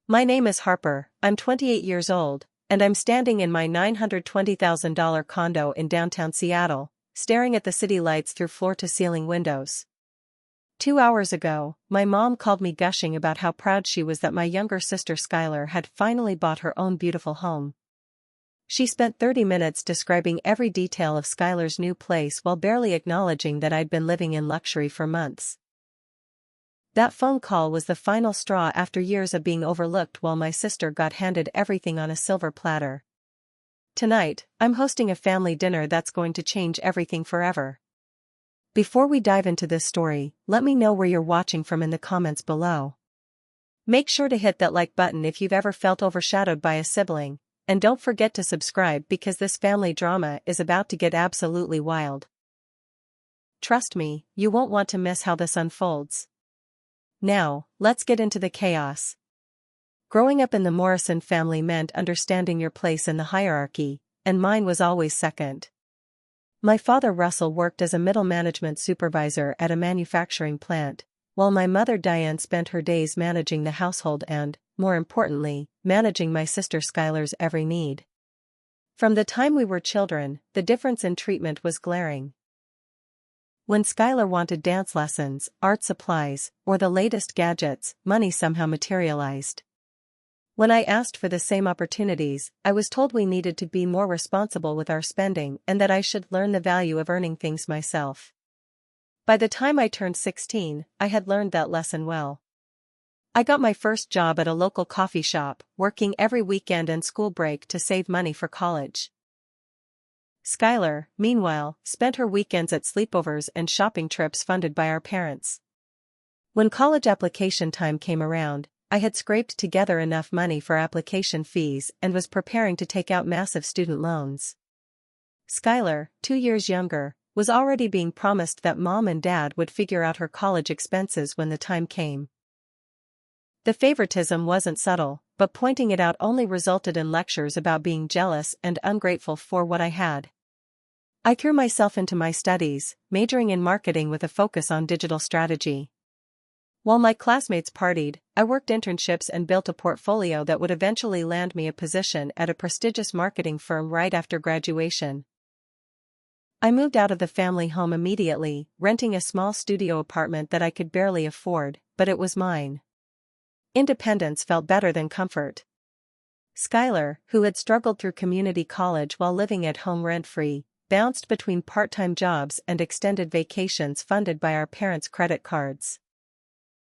My name is Harper, I'm 28 years old, and I'm standing in my $920,000 condo in downtown Seattle, staring at the city lights through floor-to-ceiling windows. 2 hours ago, my mom called me gushing about how proud she was that my younger sister Skylar had finally bought her own beautiful home. She spent 30 minutes describing every detail of Skylar's new place while barely acknowledging that I'd been living in luxury for months. That phone call was the final straw after years of being overlooked while my sister got handed everything on a silver platter. Tonight, I'm hosting a family dinner that's going to change everything forever. Before we dive into this story, let me know where you're watching from in the comments below. Make sure to hit that like button if you've ever felt overshadowed by a sibling, and don't forget to subscribe because this family drama is about to get absolutely wild. Trust me, you won't want to miss how this unfolds. Now, let's get into the chaos. Growing up in the Morrison family meant understanding your place in the hierarchy, and mine was always second. My father Russell worked as a middle management supervisor at a manufacturing plant, while my mother Diane spent her days managing the household and, more importantly, managing my sister Skylar's every need. From the time we were children, the difference in treatment was glaring. When Skylar wanted dance lessons, art supplies, or the latest gadgets, money somehow materialized. When I asked for the same opportunities, I was told we needed to be more responsible with our spending and that I should learn the value of earning things myself. By the time I turned 16, I had learned that lesson well. I got my first job at a local coffee shop, working every weekend and school break to save money for college. Skylar, meanwhile, spent her weekends at sleepovers and shopping trips funded by our parents. When college application time came around, I had scraped together enough money for application fees and was preparing to take out massive student loans. Skylar, 2 years younger, was already being promised that mom and dad would figure out her college expenses when the time came. The favoritism wasn't subtle, but pointing it out only resulted in lectures about being jealous and ungrateful for what I had. I threw myself into my studies, majoring in marketing with a focus on digital strategy. While my classmates partied, I worked internships and built a portfolio that would eventually land me a position at a prestigious marketing firm right after graduation. I moved out of the family home immediately, renting a small studio apartment that I could barely afford, but it was mine. Independence felt better than comfort. Skylar, who had struggled through community college while living at home rent-free, bounced between part-time jobs and extended vacations funded by our parents' credit cards.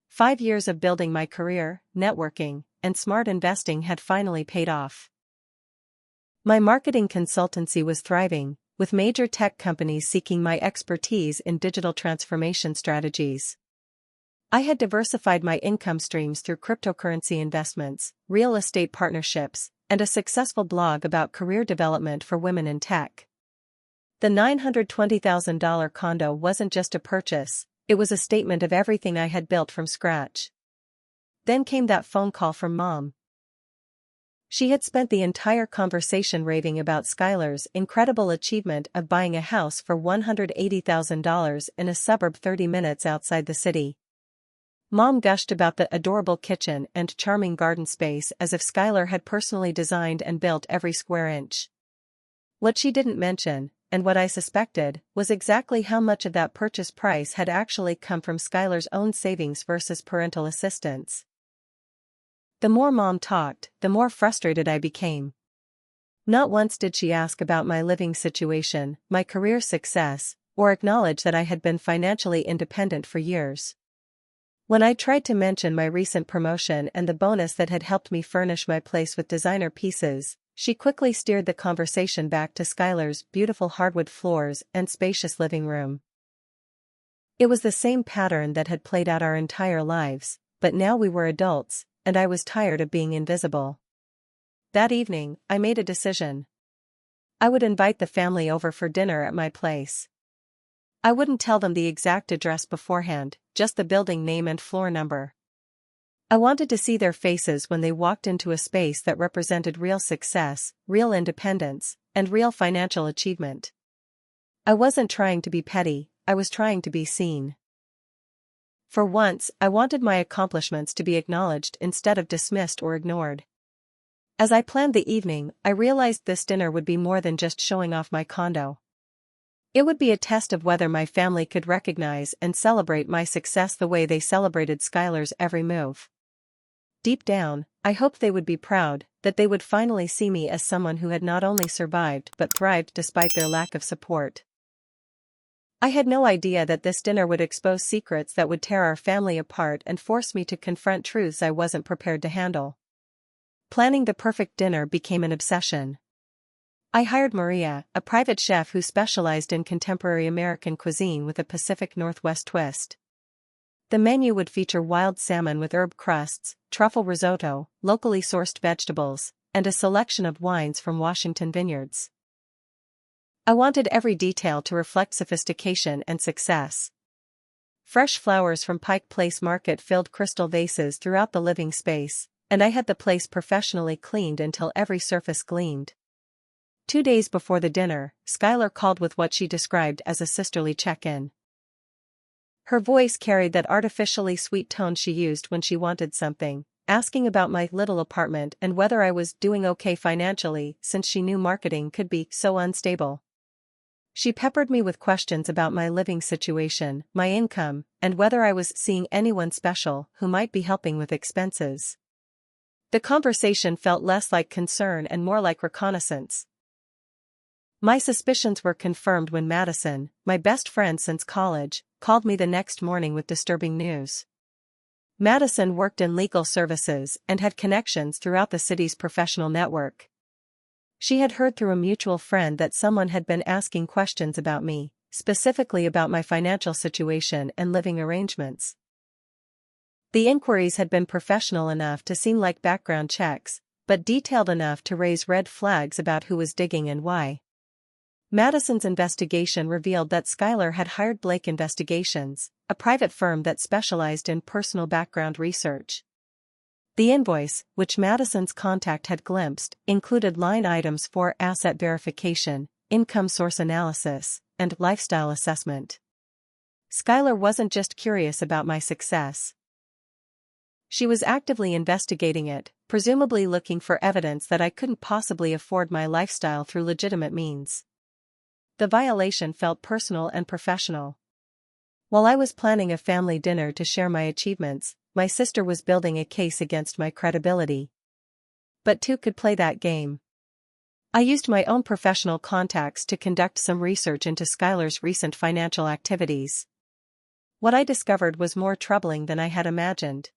5 years of building my career, networking, and smart investing had finally paid off. My marketing consultancy was thriving, with major tech companies seeking my expertise in digital transformation strategies. I had diversified my income streams through cryptocurrency investments, real estate partnerships, and a successful blog about career development for women in tech. The $920,000 condo wasn't just a purchase, it was a statement of everything I had built from scratch. Then came that phone call from Mom. She had spent the entire conversation raving about Skylar's incredible achievement of buying a house for $180,000 in a suburb 30 minutes outside the city. Mom gushed about the adorable kitchen and charming garden space as if Skylar had personally designed and built every square inch. What she didn't mention, and what I suspected, was exactly how much of that purchase price had actually come from Skylar's own savings versus parental assistance. The more Mom talked, the more frustrated I became. Not once did she ask about my living situation, my career success, or acknowledge that I had been financially independent for years. When I tried to mention my recent promotion and the bonus that had helped me furnish my place with designer pieces, she quickly steered the conversation back to Skylar's beautiful hardwood floors and spacious living room. It was the same pattern that had played out our entire lives, but now we were adults, and I was tired of being invisible. That evening, I made a decision. I would invite the family over for dinner at my place. I wouldn't tell them the exact address beforehand, just the building name and floor number. I wanted to see their faces when they walked into a space that represented real success, real independence, and real financial achievement. I wasn't trying to be petty, I was trying to be seen. For once, I wanted my accomplishments to be acknowledged instead of dismissed or ignored. As I planned the evening, I realized this dinner would be more than just showing off my condo. It would be a test of whether my family could recognize and celebrate my success the way they celebrated Skylar's every move. Deep down, I hoped they would be proud, that they would finally see me as someone who had not only survived but thrived despite their lack of support. I had no idea that this dinner would expose secrets that would tear our family apart and force me to confront truths I wasn't prepared to handle. Planning the perfect dinner became an obsession. I hired Maria, a private chef who specialized in contemporary American cuisine with a Pacific Northwest twist. The menu would feature wild salmon with herb crusts, truffle risotto, locally sourced vegetables, and a selection of wines from Washington vineyards. I wanted every detail to reflect sophistication and success. Fresh flowers from Pike Place Market filled crystal vases throughout the living space, and I had the place professionally cleaned until every surface gleamed. 2 days before the dinner, Skylar called with what she described as a sisterly check-in. Her voice carried that artificially sweet tone she used when she wanted something, asking about my little apartment and whether I was doing okay financially since she knew marketing could be so unstable. She peppered me with questions about my living situation, my income, and whether I was seeing anyone special who might be helping with expenses. The conversation felt less like concern and more like reconnaissance. My suspicions were confirmed when Madison, my best friend since college, called me the next morning with disturbing news. Madison worked in legal services and had connections throughout the city's professional network. She had heard through a mutual friend that someone had been asking questions about me, specifically about my financial situation and living arrangements. The inquiries had been professional enough to seem like background checks, but detailed enough to raise red flags about who was digging and why. Madison's investigation revealed that Skylar had hired Blake Investigations, a private firm that specialized in personal background research. The invoice, which Madison's contact had glimpsed, included line items for asset verification, income source analysis, and lifestyle assessment. Skylar wasn't just curious about my success. She was actively investigating it, presumably looking for evidence that I couldn't possibly afford my lifestyle through legitimate means. The violation felt personal and professional. While I was planning a family dinner to share my achievements, my sister was building a case against my credibility. But two could play that game. I used my own professional contacts to conduct some research into Skylar's recent financial activities. What I discovered was more troubling than I had imagined.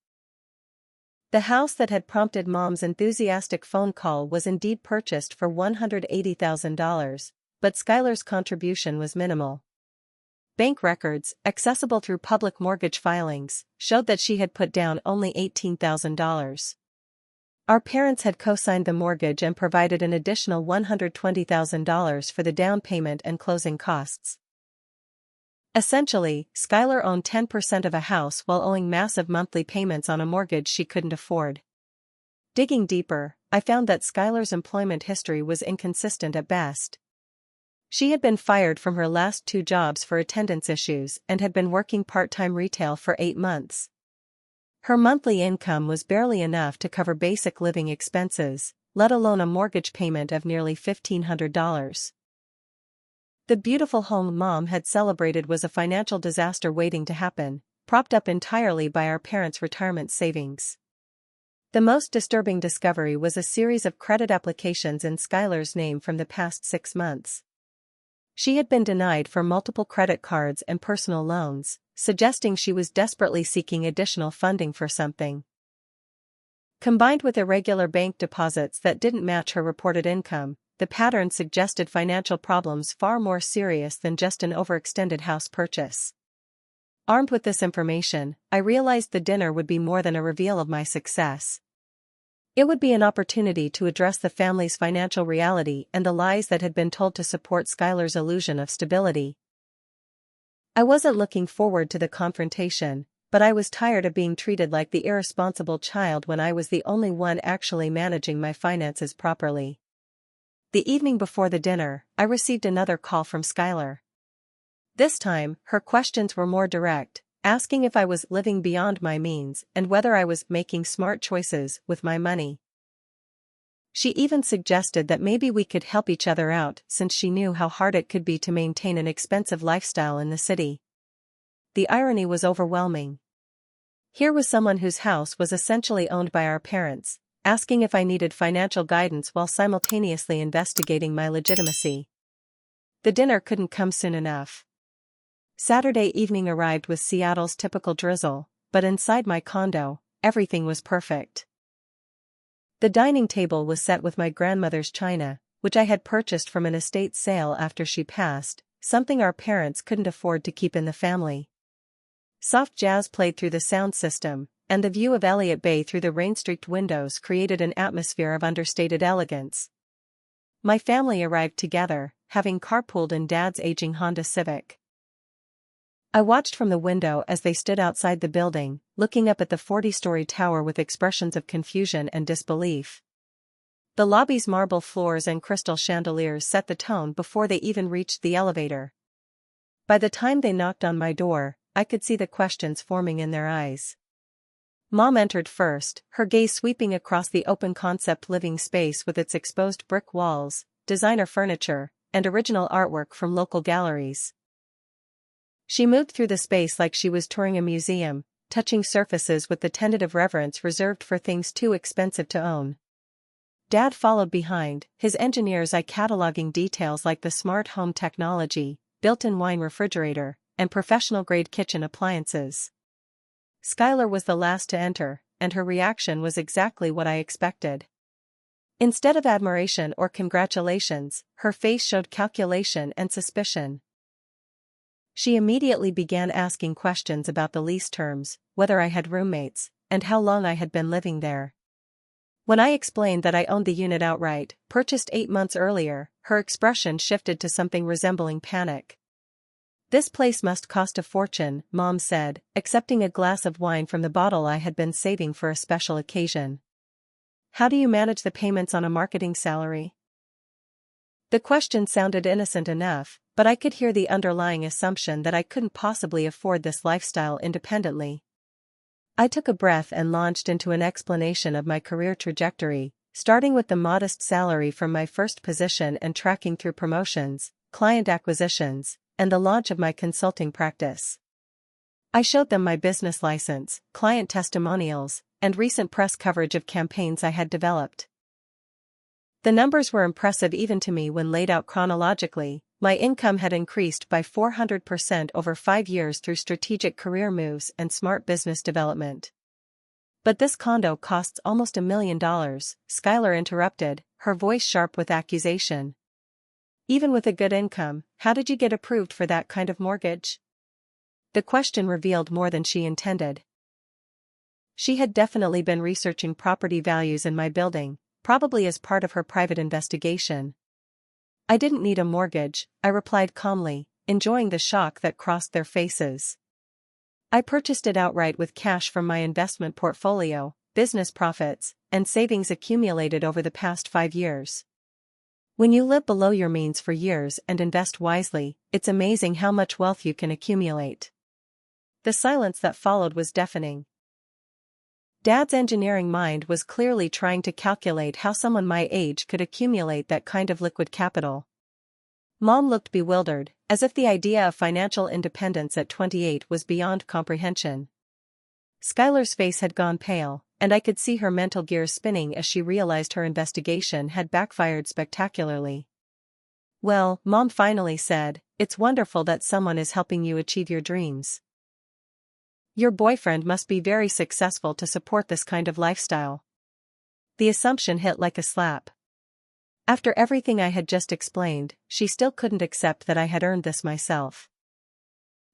The house that had prompted Mom's enthusiastic phone call was indeed purchased for $180,000. But Skylar's contribution was minimal. Bank records, accessible through public mortgage filings, showed that she had put down only $18,000. Our parents had co-signed the mortgage and provided an additional $120,000 for the down payment and closing costs. Essentially, Skylar owned 10% of a house while owing massive monthly payments on a mortgage she couldn't afford. Digging deeper, I found that Skylar's employment history was inconsistent at best. She had been fired from her last 2 jobs for attendance issues and had been working part-time retail for 8 months. Her monthly income was barely enough to cover basic living expenses, let alone a mortgage payment of nearly $1,500. The beautiful home Mom had celebrated was a financial disaster waiting to happen, propped up entirely by our parents' retirement savings. The most disturbing discovery was a series of credit applications in Skylar's name from the past 6 months. She had been denied for multiple credit cards and personal loans, suggesting she was desperately seeking additional funding for something. Combined with irregular bank deposits that didn't match her reported income, the pattern suggested financial problems far more serious than just an overextended house purchase. Armed with this information, I realized the dinner would be more than a reveal of my success. It would be an opportunity to address the family's financial reality and the lies that had been told to support Skylar's illusion of stability. I wasn't looking forward to the confrontation, but I was tired of being treated like the irresponsible child when I was the only one actually managing my finances properly. The evening before the dinner, I received another call from Skylar. This time, her questions were more direct, asking if I was living beyond my means and whether I was making smart choices with my money. She even suggested that maybe we could help each other out since she knew how hard it could be to maintain an expensive lifestyle in the city. The irony was overwhelming. Here was someone whose house was essentially owned by our parents, asking if I needed financial guidance while simultaneously investigating my legitimacy. The dinner couldn't come soon enough. Saturday evening arrived with Seattle's typical drizzle, but inside my condo, everything was perfect. The dining table was set with my grandmother's china, which I had purchased from an estate sale after she passed, something our parents couldn't afford to keep in the family. Soft jazz played through the sound system, and the view of Elliott Bay through the rain-streaked windows created an atmosphere of understated elegance. My family arrived together, having carpooled in Dad's aging Honda Civic. I watched from the window as they stood outside the building, looking up at the 40-story tower with expressions of confusion and disbelief. The lobby's marble floors and crystal chandeliers set the tone before they even reached the elevator. By the time they knocked on my door, I could see the questions forming in their eyes. Mom entered first, her gaze sweeping across the open-concept living space with its exposed brick walls, designer furniture, and original artwork from local galleries. She moved through the space like she was touring a museum, touching surfaces with the tentative reverence reserved for things too expensive to own. Dad followed behind, his engineer's eye cataloging details like the smart home technology, built-in wine refrigerator, and professional-grade kitchen appliances. Skylar was the last to enter, and her reaction was exactly what I expected. Instead of admiration or congratulations, her face showed calculation and suspicion. She immediately began asking questions about the lease terms, whether I had roommates, and how long I had been living there. When I explained that I owned the unit outright, purchased 8 months earlier, her expression shifted to something resembling panic. "This place must cost a fortune," Mom said, accepting a glass of wine from the bottle I had been saving for a special occasion. "How do you manage the payments on a marketing salary?" The question sounded innocent enough, but I could hear the underlying assumption that I couldn't possibly afford this lifestyle independently. I took a breath and launched into an explanation of my career trajectory, starting with the modest salary from my first position and tracking through promotions, client acquisitions, and the launch of my consulting practice. I showed them my business license, client testimonials, and recent press coverage of campaigns I had developed. The numbers were impressive even to me when laid out chronologically. My income had increased by 400% over 5 years through strategic career moves and smart business development. "But this condo costs almost $1 million, Skylar interrupted, her voice sharp with accusation. "Even with a good income, how did you get approved for that kind of mortgage?" The question revealed more than she intended. She had definitely been researching property values in my building, probably as part of her private investigation. "I didn't need a mortgage," I replied calmly, enjoying the shock that crossed their faces. "I purchased it outright with cash from my investment portfolio, business profits, and savings accumulated over the past 5 years. When you live below your means for years and invest wisely, it's amazing how much wealth you can accumulate." The silence that followed was deafening. Dad's engineering mind was clearly trying to calculate how someone my age could accumulate that kind of liquid capital. Mom looked bewildered, as if the idea of financial independence at 28 was beyond comprehension. Skylar's face had gone pale, and I could see her mental gears spinning as she realized her investigation had backfired spectacularly. "Well," Mom finally said, "it's wonderful that someone is helping you achieve your dreams. Your boyfriend must be very successful to support this kind of lifestyle." The assumption hit like a slap. After everything I had just explained, she still couldn't accept that I had earned this myself.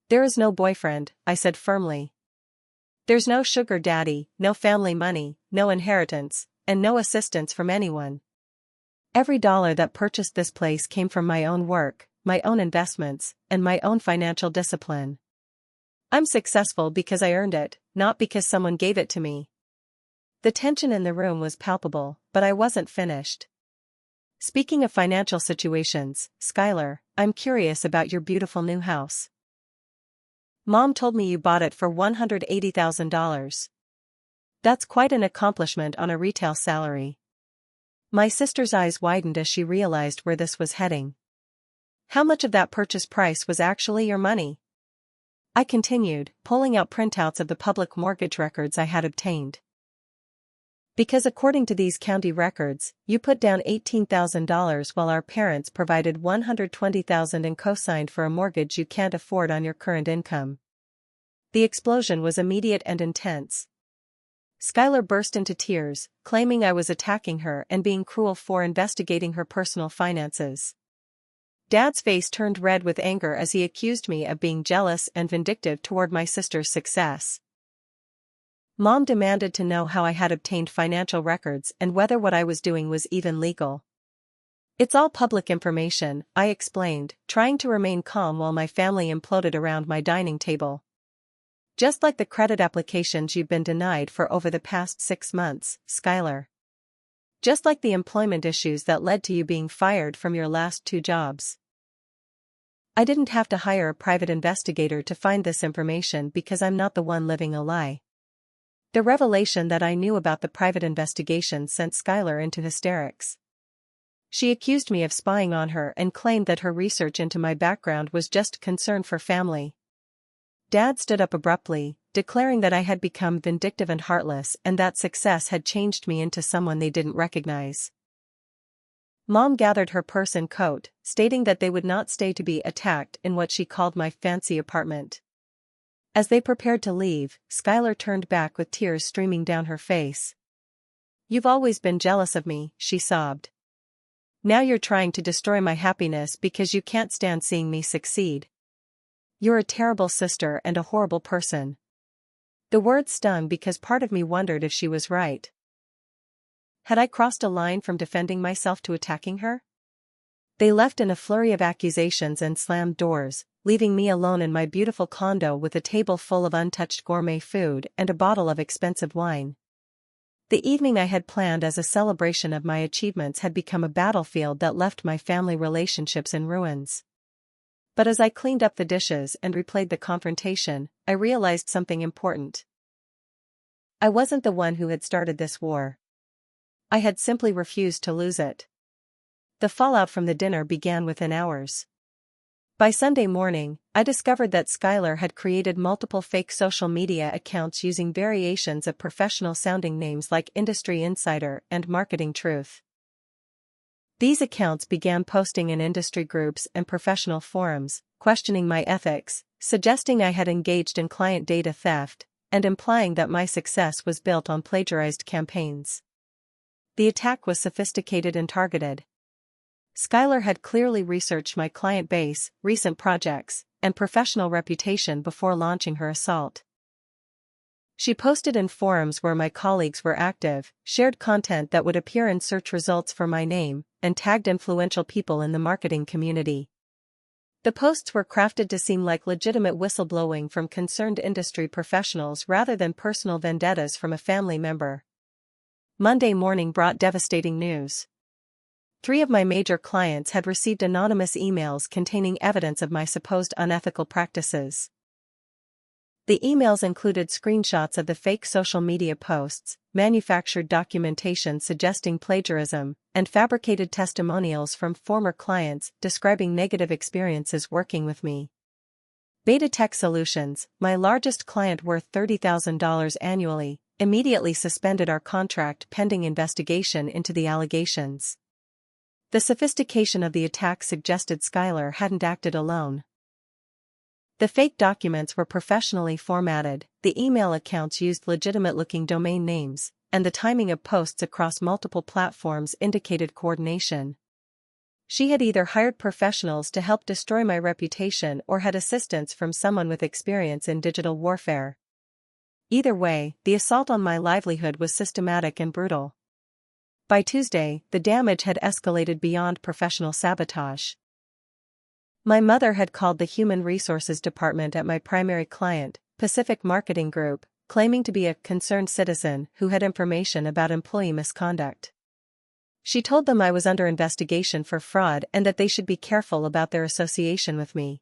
"There is no boyfriend," I said firmly. "There's no sugar daddy, no family money, no inheritance, and no assistance from anyone. Every dollar that purchased this place came from my own work, my own investments, and my own financial discipline. I'm successful because I earned it, not because someone gave it to me." The tension in the room was palpable, but I wasn't finished. "Speaking of financial situations, Skylar, I'm curious about your beautiful new house. Mom told me you bought it for $180,000. That's quite an accomplishment on a retail salary. My sister's eyes widened as she realized where this was heading. How much of that purchase price was actually your money? I continued, pulling out printouts of the public mortgage records I had obtained. Because according to these county records, you put down $18,000 while our parents provided $120,000 and co-signed for a mortgage you can't afford on your current income. The explosion was immediate and intense. Skylar burst into tears, claiming I was attacking her and being cruel for investigating her personal finances. Dad's face turned red with anger as he accused me of being jealous and vindictive toward my sister's success. Mom demanded to know how I had obtained financial records and whether what I was doing was even legal. It's all public information, I explained, trying to remain calm while my family imploded around my dining table. Just like the credit applications you've been denied for over the past 6 months, Skylar. Just like the employment issues that led to you being fired from your last 2 jobs. I didn't have to hire a private investigator to find this information because I'm not the one living a lie. The revelation that I knew about the private investigation sent Skylar into hysterics. She accused me of spying on her and claimed that her research into my background was just concern for family. Dad stood up abruptly, declaring that I had become vindictive and heartless and that success had changed me into someone they didn't recognize. Mom gathered her purse and coat, stating that they would not stay to be attacked in what she called my fancy apartment. As they prepared to leave, Skylar turned back with tears streaming down her face. "You've always been jealous of me," she sobbed. "Now you're trying to destroy my happiness because you can't stand seeing me succeed. You're a terrible sister and a horrible person." The words stung because part of me wondered if she was right. Had I crossed a line from defending myself to attacking her? They left in a flurry of accusations and slammed doors, leaving me alone in my beautiful condo with a table full of untouched gourmet food and a bottle of expensive wine. The evening I had planned as a celebration of my achievements had become a battlefield that left my family relationships in ruins. But as I cleaned up the dishes and replayed the confrontation, I realized something important. I wasn't the one who had started this war. I had simply refused to lose it. The fallout from the dinner began within hours. By Sunday morning, I discovered that Skylar had created multiple fake social media accounts using variations of professional-sounding names like Industry Insider and Marketing Truth. These accounts began posting in industry groups and professional forums, questioning my ethics, suggesting I had engaged in client data theft, and implying that my success was built on plagiarized campaigns. The attack was sophisticated and targeted. Skylar had clearly researched my client base, recent projects, and professional reputation before launching her assault. She posted in forums where my colleagues were active, shared content that would appear in search results for my name, and tagged influential people in the marketing community. The posts were crafted to seem like legitimate whistleblowing from concerned industry professionals rather than personal vendettas from a family member. Monday morning brought devastating news. 3 of my major clients had received anonymous emails containing evidence of my supposed unethical practices. The emails included screenshots of the fake social media posts, manufactured documentation suggesting plagiarism, and fabricated testimonials from former clients describing negative experiences working with me. Beta Tech Solutions, my largest client worth $30,000 annually, immediately suspended our contract pending investigation into the allegations. The sophistication of the attack suggested Skylar hadn't acted alone. The fake documents were professionally formatted, the email accounts used legitimate-looking domain names, and the timing of posts across multiple platforms indicated coordination. She had either hired professionals to help destroy my reputation or had assistance from someone with experience in digital warfare. Either way, the assault on my livelihood was systematic and brutal. By Tuesday, the damage had escalated beyond professional sabotage. My mother had called the Human Resources Department at my primary client, Pacific Marketing Group, claiming to be a concerned citizen who had information about employee misconduct. She told them I was under investigation for fraud and that they should be careful about their association with me.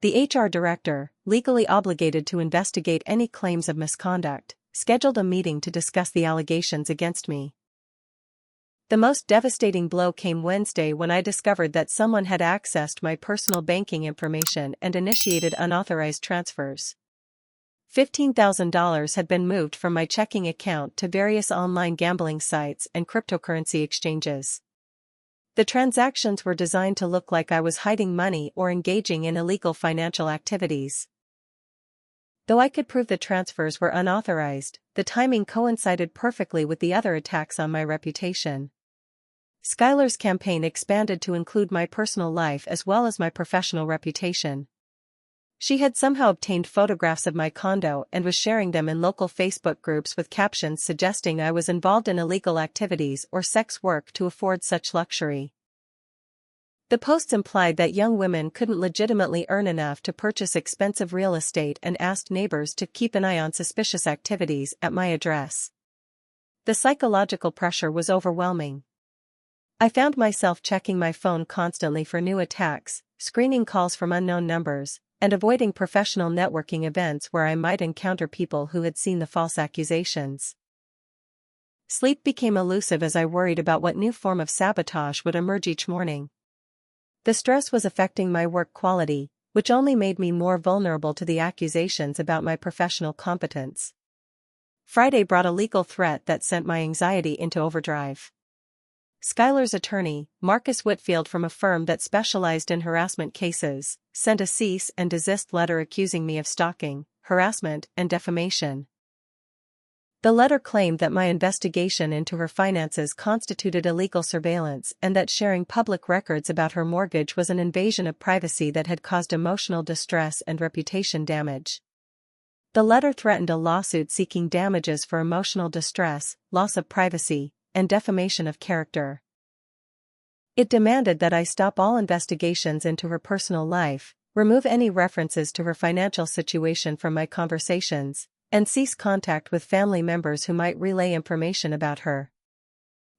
The HR director, legally obligated to investigate any claims of misconduct, scheduled a meeting to discuss the allegations against me. The most devastating blow came Wednesday when I discovered that someone had accessed my personal banking information and initiated unauthorized transfers. $15,000 had been moved from my checking account to various online gambling sites and cryptocurrency exchanges. The transactions were designed to look like I was hiding money or engaging in illegal financial activities. Though I could prove the transfers were unauthorized, the timing coincided perfectly with the other attacks on my reputation. Skylar's campaign expanded to include my personal life as well as my professional reputation. She had somehow obtained photographs of my condo and was sharing them in local Facebook groups with captions suggesting I was involved in illegal activities or sex work to afford such luxury. The posts implied that young women couldn't legitimately earn enough to purchase expensive real estate and asked neighbors to keep an eye on suspicious activities at my address. The psychological pressure was overwhelming. I found myself checking my phone constantly for new attacks, screening calls from unknown numbers, and avoiding professional networking events where I might encounter people who had seen the false accusations. Sleep became elusive as I worried about what new form of sabotage would emerge each morning. The stress was affecting my work quality, which only made me more vulnerable to the accusations about my professional competence. Friday brought a legal threat that sent my anxiety into overdrive. Skylar's attorney, Marcus Whitfield from a firm that specialized in harassment cases, sent a cease and desist letter accusing me of stalking, harassment, and defamation. The letter claimed that my investigation into her finances constituted illegal surveillance and that sharing public records about her mortgage was an invasion of privacy that had caused emotional distress and reputation damage. The letter threatened a lawsuit seeking damages for emotional distress, loss of privacy, and defamation of character. It demanded that I stop all investigations into her personal life, remove any references to her financial situation from my conversations, and cease contact with family members who might relay information about her.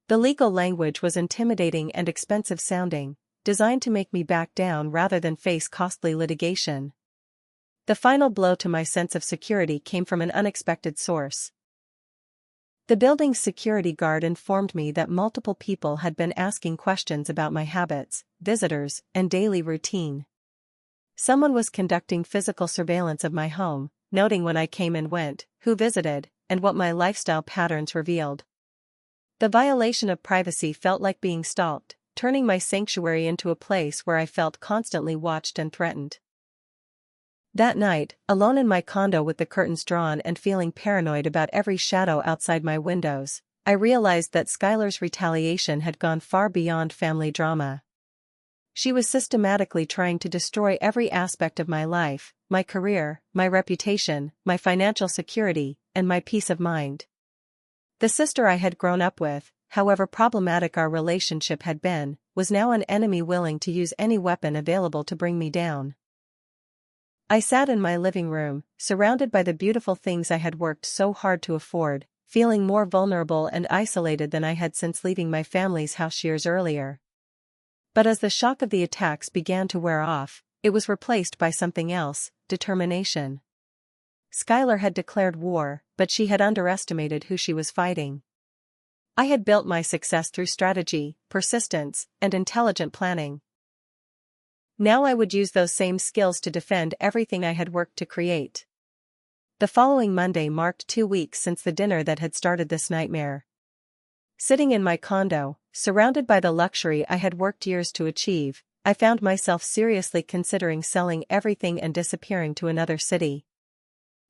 The legal language was intimidating and expensive sounding, designed to make me back down rather than face costly litigation. The final blow to my sense of security came from an unexpected source. The building's security guard informed me that multiple people had been asking questions about my habits, visitors, and daily routine. Someone was conducting physical surveillance of my home, noting when I came and went, who visited, and what my lifestyle patterns revealed. The violation of privacy felt like being stalked, turning my sanctuary into a place where I felt constantly watched and threatened. That night, alone in my condo with the curtains drawn and feeling paranoid about every shadow outside my windows, I realized that Skylar's retaliation had gone far beyond family drama. She was systematically trying to destroy every aspect of my life, my career, my reputation, my financial security, and my peace of mind. The sister I had grown up with, however problematic our relationship had been, was now an enemy willing to use any weapon available to bring me down. I sat in my living room, surrounded by the beautiful things I had worked so hard to afford, feeling more vulnerable and isolated than I had since leaving my family's house years earlier. But as the shock of the attacks began to wear off, it was replaced by something else: determination. Skylar had declared war, but she had underestimated who she was fighting. I had built my success through strategy, persistence, and intelligent planning. Now I would use those same skills to defend everything I had worked to create. The following Monday marked 2 weeks since the dinner that had started this nightmare. Sitting in my condo, surrounded by the luxury I had worked years to achieve, I found myself seriously considering selling everything and disappearing to another city.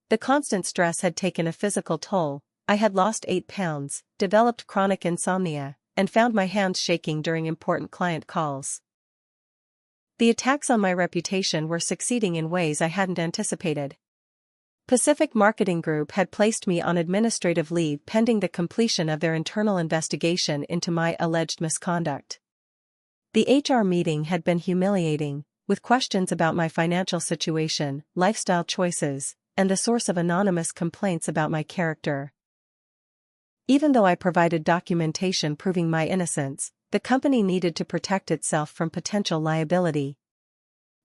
The constant stress had taken a physical toll. I had lost 8 pounds, developed chronic insomnia, and found my hands shaking during important client calls. The attacks on my reputation were succeeding in ways I hadn't anticipated. Pacific Marketing Group had placed me on administrative leave pending the completion of their internal investigation into my alleged misconduct. The HR meeting had been humiliating, with questions about my financial situation, lifestyle choices, and the source of anonymous complaints about my character. Even though I provided documentation proving my innocence, the company needed to protect itself from potential liability.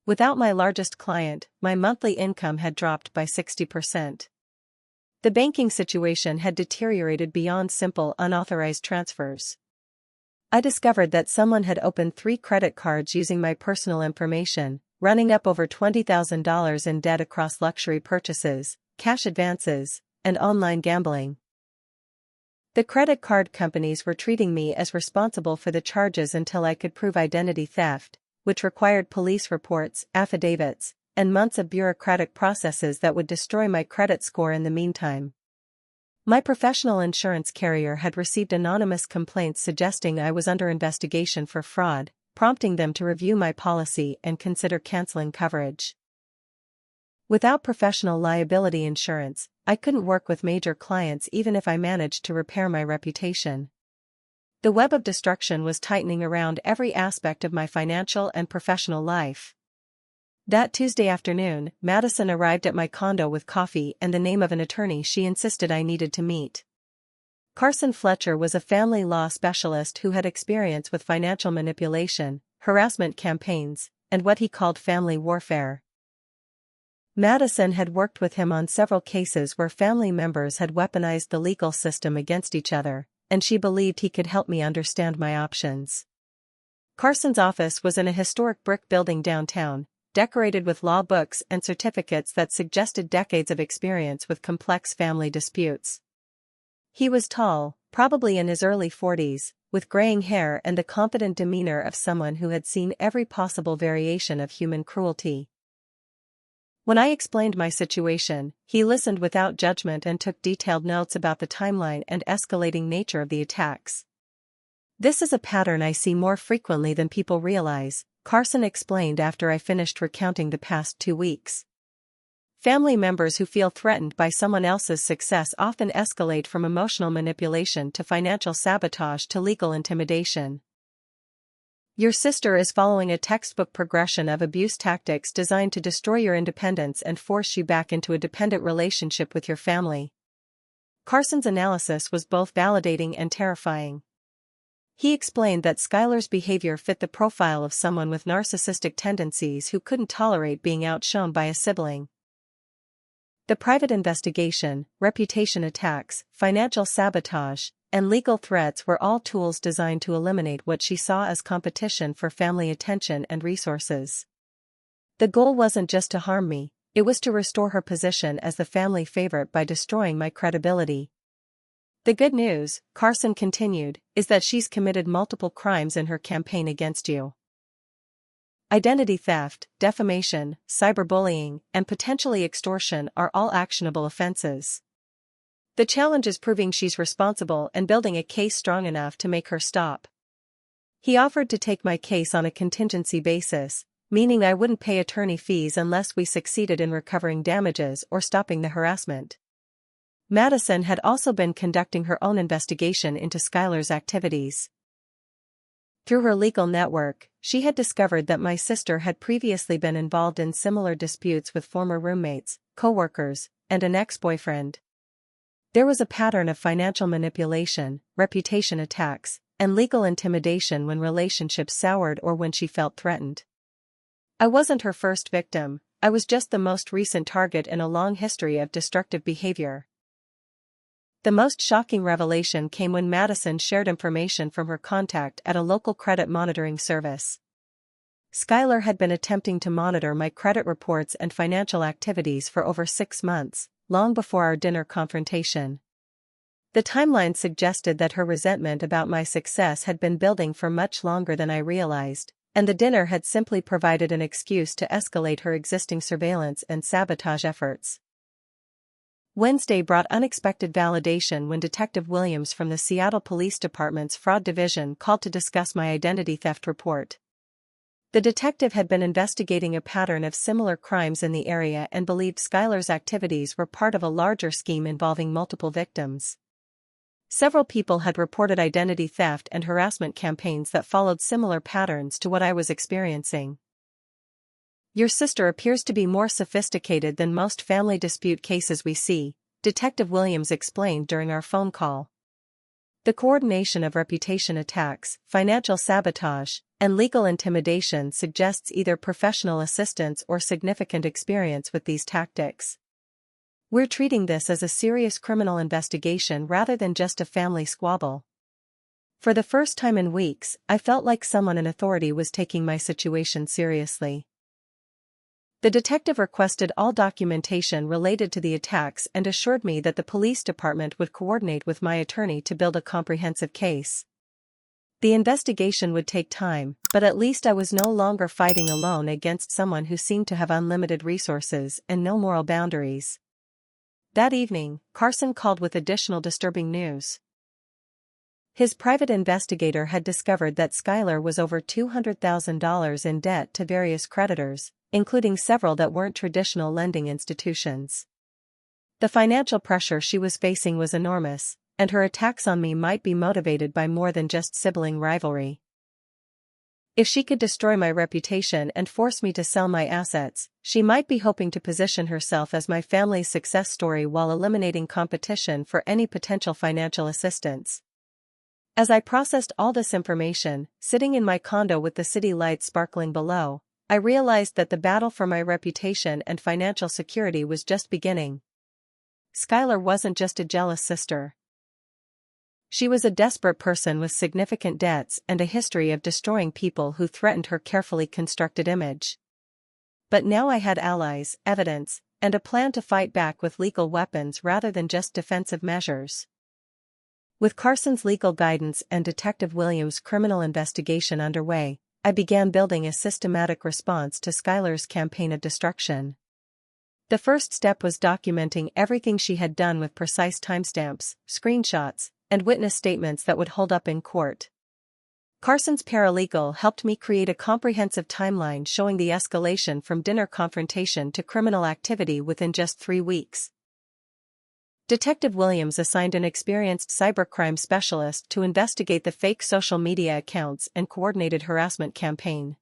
Without my largest client, my monthly income had dropped by 60%. The banking situation had deteriorated beyond simple unauthorized transfers. I discovered that someone had opened 3 credit cards using my personal information, running up over $20,000 in debt across luxury purchases, cash advances, and online gambling. The credit card companies were treating me as responsible for the charges until I could prove identity theft, which required police reports, affidavits, and months of bureaucratic processes that would destroy my credit score in the meantime. My professional insurance carrier had received anonymous complaints suggesting I was under investigation for fraud, prompting them to review my policy and consider canceling coverage. Without professional liability insurance, I couldn't work with major clients even if I managed to repair my reputation. The web of destruction was tightening around every aspect of my financial and professional life. That Tuesday afternoon, Madison arrived at my condo with coffee and the name of an attorney she insisted I needed to meet. Carson Fletcher was a family law specialist who had experience with financial manipulation, harassment campaigns, and what he called family warfare. Madison had worked with him on several cases where family members had weaponized the legal system against each other, and she believed he could help me understand my options. Carson's office was in a historic brick building downtown, decorated with law books and certificates that suggested decades of experience with complex family disputes. He was tall, probably in his early 40s, with graying hair and the confident demeanor of someone who had seen every possible variation of human cruelty. When I explained my situation, he listened without judgment and took detailed notes about the timeline and escalating nature of the attacks. "This is a pattern I see more frequently than people realize," Carson explained after I finished recounting the past 2 weeks. "Family members who feel threatened by someone else's success often escalate from emotional manipulation to financial sabotage to legal intimidation. Your sister is following a textbook progression of abuse tactics designed to destroy your independence and force you back into a dependent relationship with your family." Carson's analysis was both validating and terrifying. He explained that Skylar's behavior fit the profile of someone with narcissistic tendencies who couldn't tolerate being outshone by a sibling. The private investigation, reputation attacks, financial sabotage, and legal threats were all tools designed to eliminate what she saw as competition for family attention and resources. The goal wasn't just to harm me, it was to restore her position as the family favorite by destroying my credibility. "The good news," Carson continued, "is that she's committed multiple crimes in her campaign against you. Identity theft, defamation, cyberbullying, and potentially extortion are all actionable offenses. The challenge is proving she's responsible and building a case strong enough to make her stop." He offered to take my case on a contingency basis, meaning I wouldn't pay attorney fees unless we succeeded in recovering damages or stopping the harassment. Madison had also been conducting her own investigation into Skylar's activities. Through her legal network, she had discovered that my sister had previously been involved in similar disputes with former roommates, co-workers, and an ex-boyfriend. There was a pattern of financial manipulation, reputation attacks, and legal intimidation when relationships soured or when she felt threatened. I wasn't her first victim, I was just the most recent target in a long history of destructive behavior. The most shocking revelation came when Madison shared information from her contact at a local credit monitoring service. Skylar had been attempting to monitor my credit reports and financial activities for over 6 months, long before our dinner confrontation. The timeline suggested that her resentment about my success had been building for much longer than I realized, and the dinner had simply provided an excuse to escalate her existing surveillance and sabotage efforts. Wednesday brought unexpected validation when Detective Williams from the Seattle Police Department's Fraud Division called to discuss my identity theft report. The detective had been investigating a pattern of similar crimes in the area and believed Skylar's activities were part of a larger scheme involving multiple victims. Several people had reported identity theft and harassment campaigns that followed similar patterns to what I was experiencing. "Your sister appears to be more sophisticated than most family dispute cases we see," Detective Williams explained during our phone call. The coordination of reputation attacks, financial sabotage, and legal intimidation suggests either professional assistance or significant experience with these tactics. We're treating this as a serious criminal investigation rather than just a family squabble. For the first time in weeks, I felt like someone in authority was taking my situation seriously. The detective requested all documentation related to the attacks and assured me that the police department would coordinate with my attorney to build a comprehensive case. The investigation would take time, but at least I was no longer fighting alone against someone who seemed to have unlimited resources and no moral boundaries. That evening, Carson called with additional disturbing news. His private investigator had discovered that Skylar was over $200,000 in debt to various creditors, including several that weren't traditional lending institutions. The financial pressure she was facing was enormous, and her attacks on me might be motivated by more than just sibling rivalry. If she could destroy my reputation and force me to sell my assets, she might be hoping to position herself as my family's success story while eliminating competition for any potential financial assistance. As I processed all this information, sitting in my condo with the city lights sparkling below, I realized that the battle for my reputation and financial security was just beginning. Skylar wasn't just a jealous sister. She was a desperate person with significant debts and a history of destroying people who threatened her carefully constructed image. But now I had allies, evidence, and a plan to fight back with legal weapons rather than just defensive measures. With Carson's legal guidance and Detective Williams' criminal investigation underway, I began building a systematic response to Skylar's campaign of destruction. The first step was documenting everything she had done with precise timestamps, screenshots, and witness statements that would hold up in court. Carson's paralegal helped me create a comprehensive timeline showing the escalation from dinner confrontation to criminal activity within just 3 weeks. Detective Williams assigned an experienced cybercrime specialist to investigate the fake social media accounts and coordinated harassment campaign.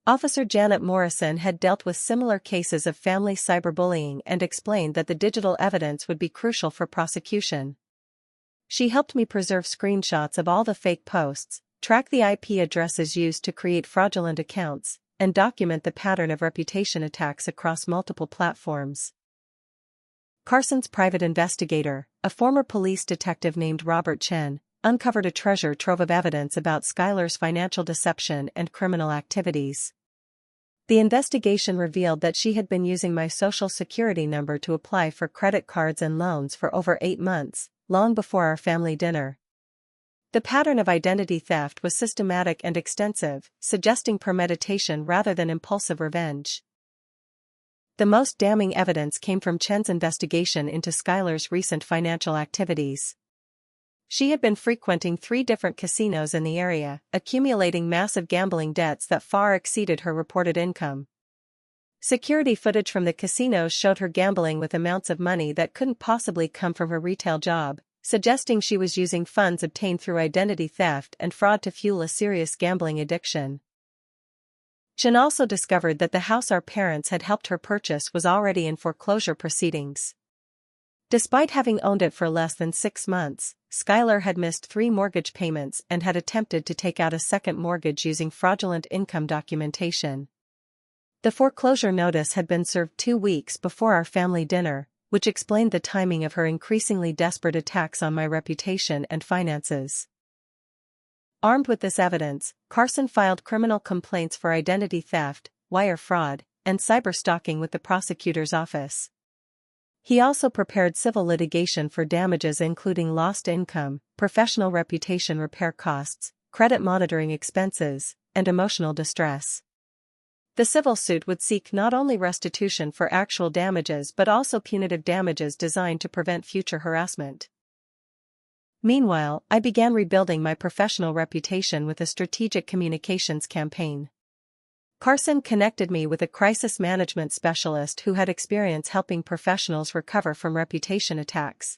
Officer Janet Morrison had dealt with similar cases of family cyberbullying and explained that the digital evidence would be crucial for prosecution. She helped me preserve screenshots of all the fake posts, track the IP addresses used to create fraudulent accounts, and document the pattern of reputation attacks across multiple platforms. Carson's private investigator, a former police detective named Robert Chen, uncovered a treasure trove of evidence about Skylar's financial deception and criminal activities. The investigation revealed that she had been using my social security number to apply for credit cards and loans for over 8 months, long before our family dinner. The pattern of identity theft was systematic and extensive, suggesting premeditation rather than impulsive revenge. The most damning evidence came from Chen's investigation into Skylar's recent financial activities. She had been frequenting 3 different casinos in the area, accumulating massive gambling debts that far exceeded her reported income. Security footage from the casinos showed her gambling with amounts of money that couldn't possibly come from her retail job, suggesting she was using funds obtained through identity theft and fraud to fuel a serious gambling addiction. Chen also discovered that the house our parents had helped her purchase was already in foreclosure proceedings. Despite having owned it for less than 6 months, Skylar had missed 3 mortgage payments and had attempted to take out a second mortgage using fraudulent income documentation. The foreclosure notice had been served 2 weeks before our family dinner, which explained the timing of her increasingly desperate attacks on my reputation and finances. Armed with this evidence, Carson filed criminal complaints for identity theft, wire fraud, and cyberstalking with the prosecutor's office. He also prepared civil litigation for damages including lost income, professional reputation repair costs, credit monitoring expenses, and emotional distress. The civil suit would seek not only restitution for actual damages but also punitive damages designed to prevent future harassment. Meanwhile, I began rebuilding my professional reputation with a strategic communications campaign. Carson connected me with a crisis management specialist who had experience helping professionals recover from reputation attacks.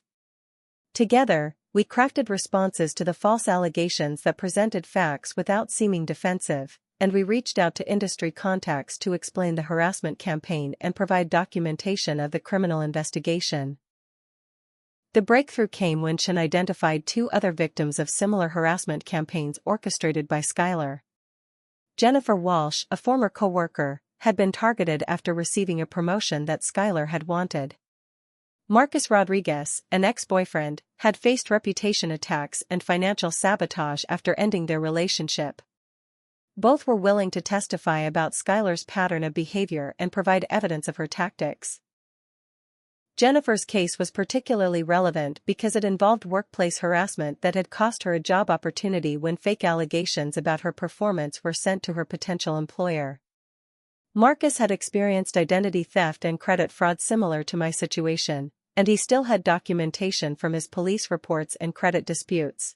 Together, we crafted responses to the false allegations that presented facts without seeming defensive, and we reached out to industry contacts to explain the harassment campaign and provide documentation of the criminal investigation. The breakthrough came when Chen identified two other victims of similar harassment campaigns orchestrated by Skylar. Jennifer Walsh, a former co-worker, had been targeted after receiving a promotion that Skylar had wanted. Marcus Rodriguez, an ex-boyfriend, had faced reputation attacks and financial sabotage after ending their relationship. Both were willing to testify about Skylar's pattern of behavior and provide evidence of her tactics. Jennifer's case was particularly relevant because it involved workplace harassment that had cost her a job opportunity when fake allegations about her performance were sent to her potential employer. Marcus had experienced identity theft and credit fraud similar to my situation, and he still had documentation from his police reports and credit disputes.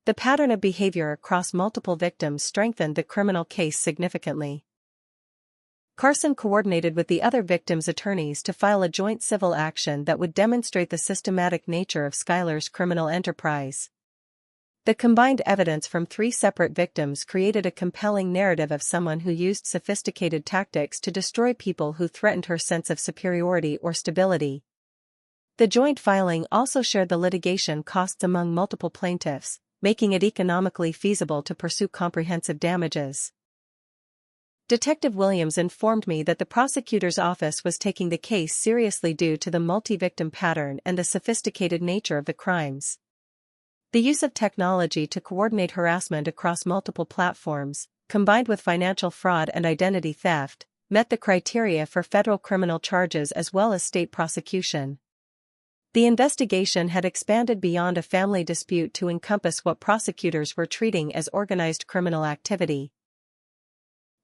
The pattern of behavior across multiple victims strengthened the criminal case significantly. Carson coordinated with the other victims' attorneys to file a joint civil action that would demonstrate the systematic nature of Skylar's criminal enterprise. The combined evidence from three separate victims created a compelling narrative of someone who used sophisticated tactics to destroy people who threatened her sense of superiority or stability. The joint filing also shared the litigation costs among multiple plaintiffs, making it economically feasible to pursue comprehensive damages. Detective Williams informed me that the prosecutor's office was taking the case seriously due to the multi-victim pattern and the sophisticated nature of the crimes. The use of technology to coordinate harassment across multiple platforms, combined with financial fraud and identity theft, met the criteria for federal criminal charges as well as state prosecution. The investigation had expanded beyond a family dispute to encompass what prosecutors were treating as organized criminal activity.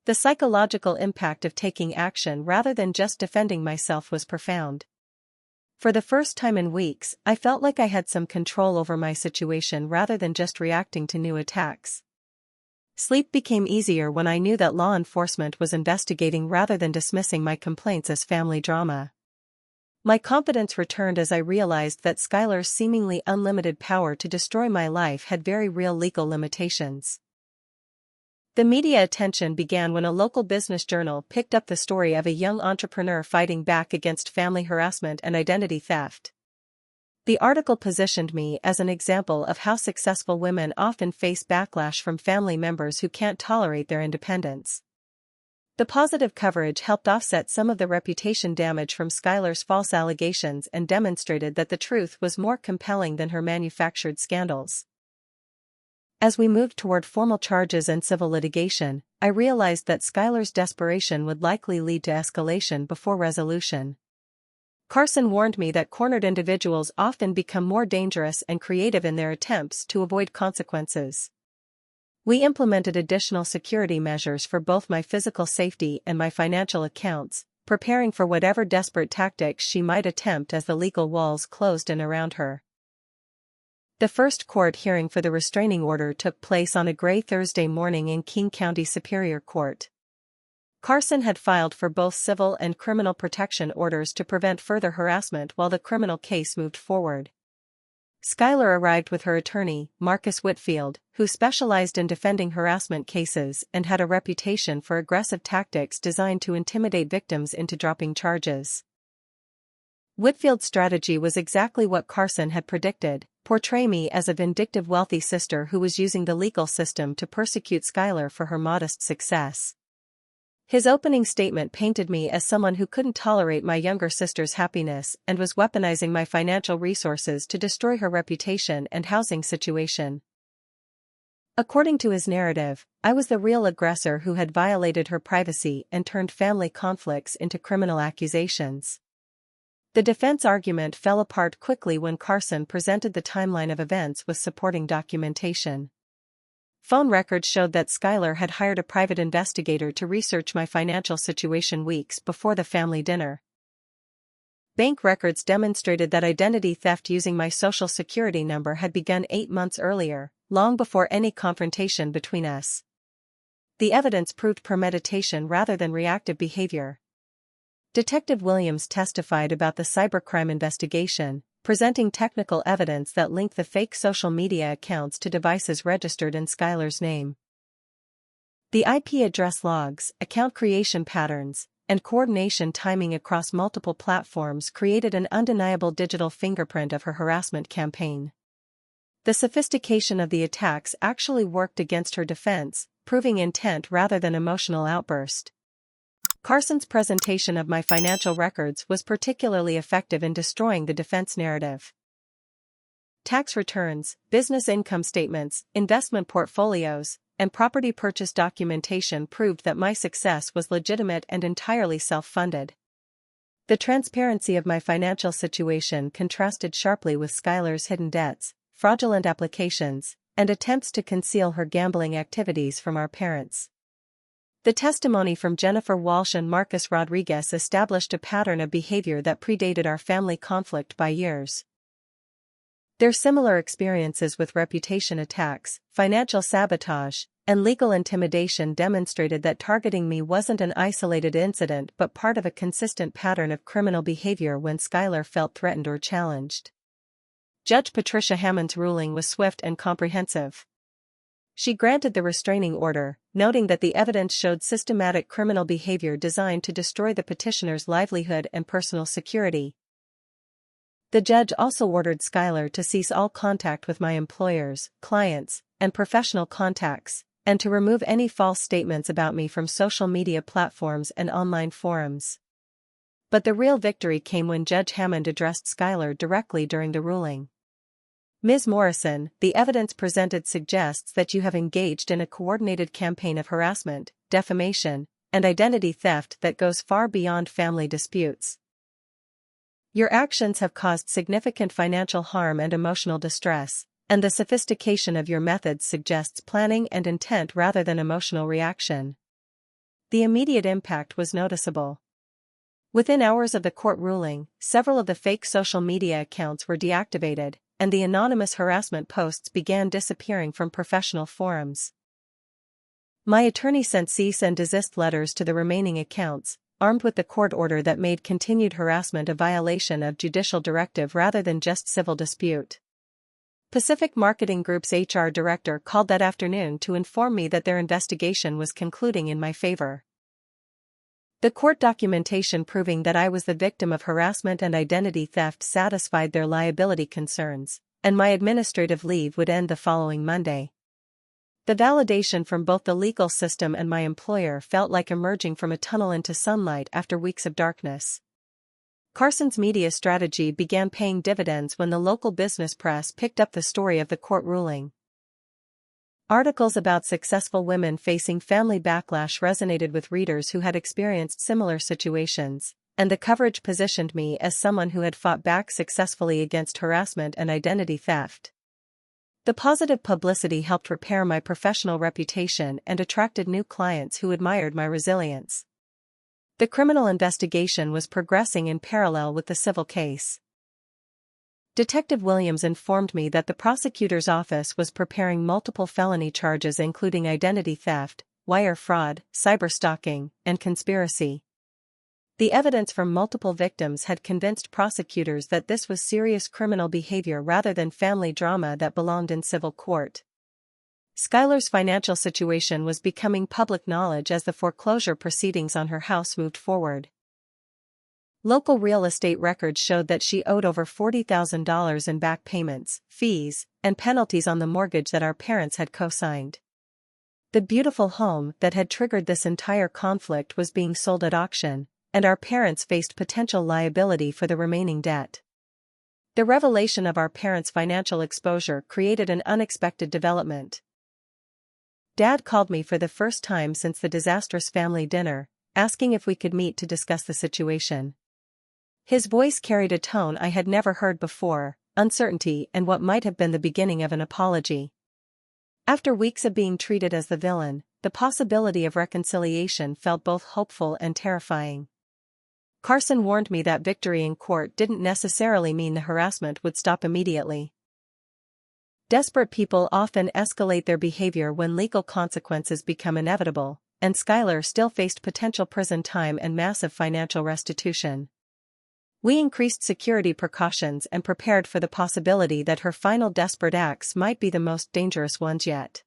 The psychological impact of taking action rather than just defending myself was profound. For the first time in weeks, I felt like I had some control over my situation rather than just reacting to new attacks. Sleep became easier when I knew that law enforcement was investigating rather than dismissing my complaints as family drama. My confidence returned as I realized that Skylar's seemingly unlimited power to destroy my life had very real legal limitations. The media attention began when a local business journal picked up the story of a young entrepreneur fighting back against family harassment and identity theft. The article positioned me as an example of how successful women often face backlash from family members who can't tolerate their independence. The positive coverage helped offset some of the reputation damage from Skylar's false allegations and demonstrated that the truth was more compelling than her manufactured scandals. As we moved toward formal charges and civil litigation, I realized that Skylar's desperation would likely lead to escalation before resolution. Carson warned me that cornered individuals often become more dangerous and creative in their attempts to avoid consequences. We implemented additional security measures for both my physical safety and my financial accounts, preparing for whatever desperate tactics she might attempt as the legal walls closed in around her. The first court hearing for the restraining order took place on a gray Thursday morning in King County Superior Court. Carson had filed for both civil and criminal protection orders to prevent further harassment while the criminal case moved forward. Skylar arrived with her attorney, Marcus Whitfield, who specialized in defending harassment cases and had a reputation for aggressive tactics designed to intimidate victims into dropping charges. Whitfield's strategy was exactly what Carson had predicted: portray me as a vindictive wealthy sister who was using the legal system to persecute Skylar for her modest success. His opening statement painted me as someone who couldn't tolerate my younger sister's happiness and was weaponizing my financial resources to destroy her reputation and housing situation. According to his narrative, I was the real aggressor who had violated her privacy and turned family conflicts into criminal accusations. The defense argument fell apart quickly when Carson presented the timeline of events with supporting documentation. Phone records showed that Skylar had hired a private investigator to research my financial situation weeks before the family dinner. Bank records demonstrated that identity theft using my social security number had begun 8 months earlier, long before any confrontation between us. The evidence proved premeditation rather than reactive behavior. Detective Williams testified about the cybercrime investigation, presenting technical evidence that linked the fake social media accounts to devices registered in Skylar's name. The IP address logs, account creation patterns, and coordination timing across multiple platforms created an undeniable digital fingerprint of her harassment campaign. The sophistication of the attacks actually worked against her defense, proving intent rather than emotional outburst. Carson's presentation of my financial records was particularly effective in destroying the defense narrative. Tax returns, business income statements, investment portfolios, and property purchase documentation proved that my success was legitimate and entirely self-funded. The transparency of my financial situation contrasted sharply with Skylar's hidden debts, fraudulent applications, and attempts to conceal her gambling activities from our parents. The testimony from Jennifer Walsh and Marcus Rodriguez established a pattern of behavior that predated our family conflict by years. Their similar experiences with reputation attacks, financial sabotage, and legal intimidation demonstrated that targeting me wasn't an isolated incident but part of a consistent pattern of criminal behavior when Skylar felt threatened or challenged. Judge Patricia Hammond's ruling was swift and comprehensive. She granted the restraining order, noting that the evidence showed systematic criminal behavior designed to destroy the petitioner's livelihood and personal security. The judge also ordered Skylar to cease all contact with my employers, clients, and professional contacts, and to remove any false statements about me from social media platforms and online forums. But the real victory came when Judge Hammond addressed Skylar directly during the ruling. Ms. Morrison, the evidence presented suggests that you have engaged in a coordinated campaign of harassment, defamation, and identity theft that goes far beyond family disputes. Your actions have caused significant financial harm and emotional distress, and the sophistication of your methods suggests planning and intent rather than emotional reaction. The immediate impact was noticeable. Within hours of the court ruling, several of the fake social media accounts were deactivated, and the anonymous harassment posts began disappearing from professional forums. My attorney sent cease and desist letters to the remaining accounts, armed with the court order that made continued harassment a violation of judicial directive rather than just civil dispute. Pacific Marketing Group's HR director called that afternoon to inform me that their investigation was concluding in my favor. The court documentation proving that I was the victim of harassment and identity theft satisfied their liability concerns, and my administrative leave would end the following Monday. The validation from both the legal system and my employer felt like emerging from a tunnel into sunlight after weeks of darkness. Carson's media strategy began paying dividends when the local business press picked up the story of the court ruling. Articles about successful women facing family backlash resonated with readers who had experienced similar situations, and the coverage positioned me as someone who had fought back successfully against harassment and identity theft. The positive publicity helped repair my professional reputation and attracted new clients who admired my resilience. The criminal investigation was progressing in parallel with the civil case. Detective Williams informed me that the prosecutor's office was preparing multiple felony charges including identity theft, wire fraud, cyberstalking, and conspiracy. The evidence from multiple victims had convinced prosecutors that this was serious criminal behavior rather than family drama that belonged in civil court. Skylar's financial situation was becoming public knowledge as the foreclosure proceedings on her house moved forward. Local real estate records showed that she owed over $40,000 in back payments, fees, and penalties on the mortgage that our parents had co-signed. The beautiful home that had triggered this entire conflict was being sold at auction, and our parents faced potential liability for the remaining debt. The revelation of our parents' financial exposure created an unexpected development. Dad called me for the first time since the disastrous family dinner, asking if we could meet to discuss the situation. His voice carried a tone I had never heard before, uncertainty and what might have been the beginning of an apology. After weeks of being treated as the villain, the possibility of reconciliation felt both hopeful and terrifying. Carson warned me that victory in court didn't necessarily mean the harassment would stop immediately. Desperate people often escalate their behavior when legal consequences become inevitable, and Skylar still faced potential prison time and massive financial restitution. We increased security precautions and prepared for the possibility that her final desperate acts might be the most dangerous ones yet.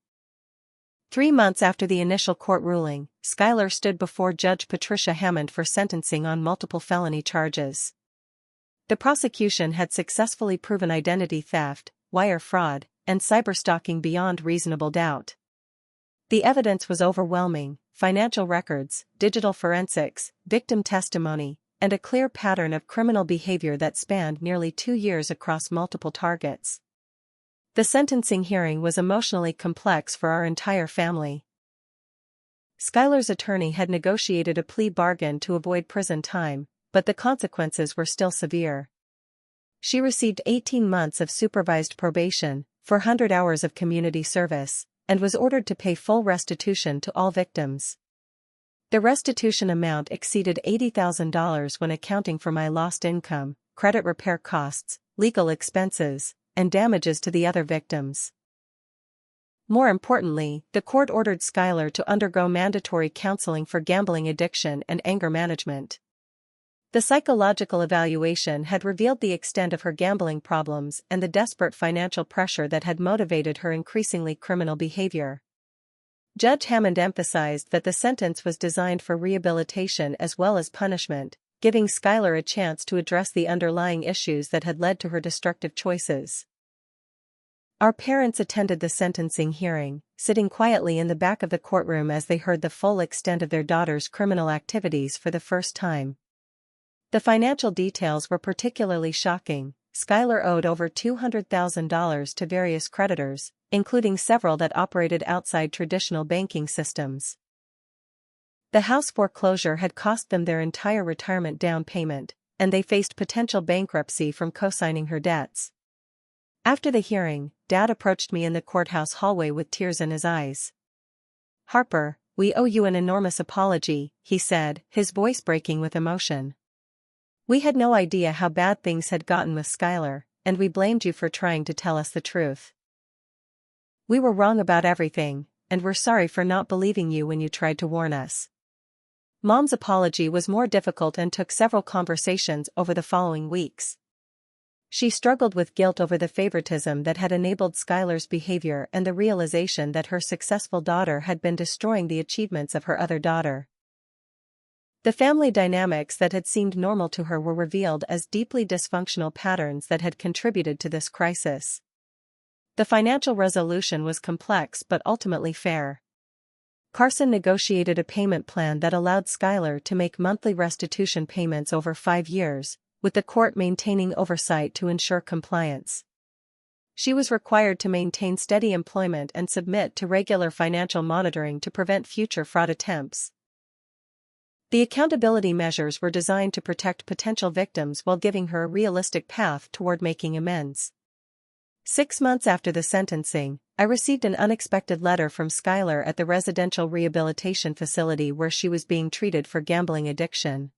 3 months after the initial court ruling, Skylar stood before Judge Patricia Hammond for sentencing on multiple felony charges. The prosecution had successfully proven identity theft, wire fraud, and cyberstalking beyond reasonable doubt. The evidence was overwhelming: financial records, digital forensics, victim testimony, and a clear pattern of criminal behavior that spanned nearly 2 years across multiple targets. The sentencing hearing was emotionally complex for our entire family. Skylar's attorney had negotiated a plea bargain to avoid prison time, but the consequences were still severe. She received 18 months of supervised probation, 400 hours of community service, and was ordered to pay full restitution to all victims. The restitution amount exceeded $80,000 when accounting for my lost income, credit repair costs, legal expenses, and damages to the other victims. More importantly, the court ordered Skylar to undergo mandatory counseling for gambling addiction and anger management. The psychological evaluation had revealed the extent of her gambling problems and the desperate financial pressure that had motivated her increasingly criminal behavior. Judge Hammond emphasized that the sentence was designed for rehabilitation as well as punishment, giving Skylar a chance to address the underlying issues that had led to her destructive choices. Our parents attended the sentencing hearing, sitting quietly in the back of the courtroom as they heard the full extent of their daughter's criminal activities for the first time. The financial details were particularly shocking. Skylar owed over $200,000 to various creditors, including several that operated outside traditional banking systems. The house foreclosure had cost them their entire retirement down payment, and they faced potential bankruptcy from co-signing her debts. After the hearing, Dad approached me in the courthouse hallway with tears in his eyes. "Harper, we owe you an enormous apology," he said, his voice breaking with emotion. "We had no idea how bad things had gotten with Skylar, and we blamed you for trying to tell us the truth. We were wrong about everything, and we're sorry for not believing you when you tried to warn us." Mom's apology was more difficult and took several conversations over the following weeks. She struggled with guilt over the favoritism that had enabled Skylar's behavior and the realization that her successful daughter had been destroying the achievements of her other daughter. The family dynamics that had seemed normal to her were revealed as deeply dysfunctional patterns that had contributed to this crisis. The financial resolution was complex but ultimately fair. Carson negotiated a payment plan that allowed Skylar to make monthly restitution payments over 5 years, with the court maintaining oversight to ensure compliance. She was required to maintain steady employment and submit to regular financial monitoring to prevent future fraud attempts. The accountability measures were designed to protect potential victims while giving her a realistic path toward making amends. 6 months after the sentencing, I received an unexpected letter from Skylar at the residential rehabilitation facility where she was being treated for gambling addiction.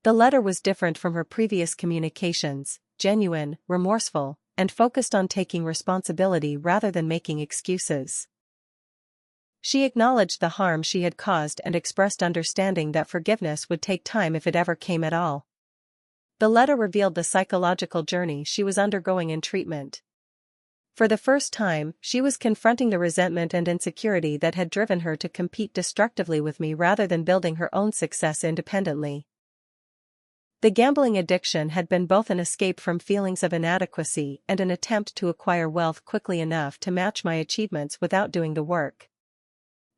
The letter was different from her previous communications, genuine, remorseful, and focused on taking responsibility rather than making excuses. She acknowledged the harm she had caused and expressed understanding that forgiveness would take time if it ever came at all. The letter revealed the psychological journey she was undergoing in treatment. For the first time, she was confronting the resentment and insecurity that had driven her to compete destructively with me rather than building her own success independently. The gambling addiction had been both an escape from feelings of inadequacy and an attempt to acquire wealth quickly enough to match my achievements without doing the work.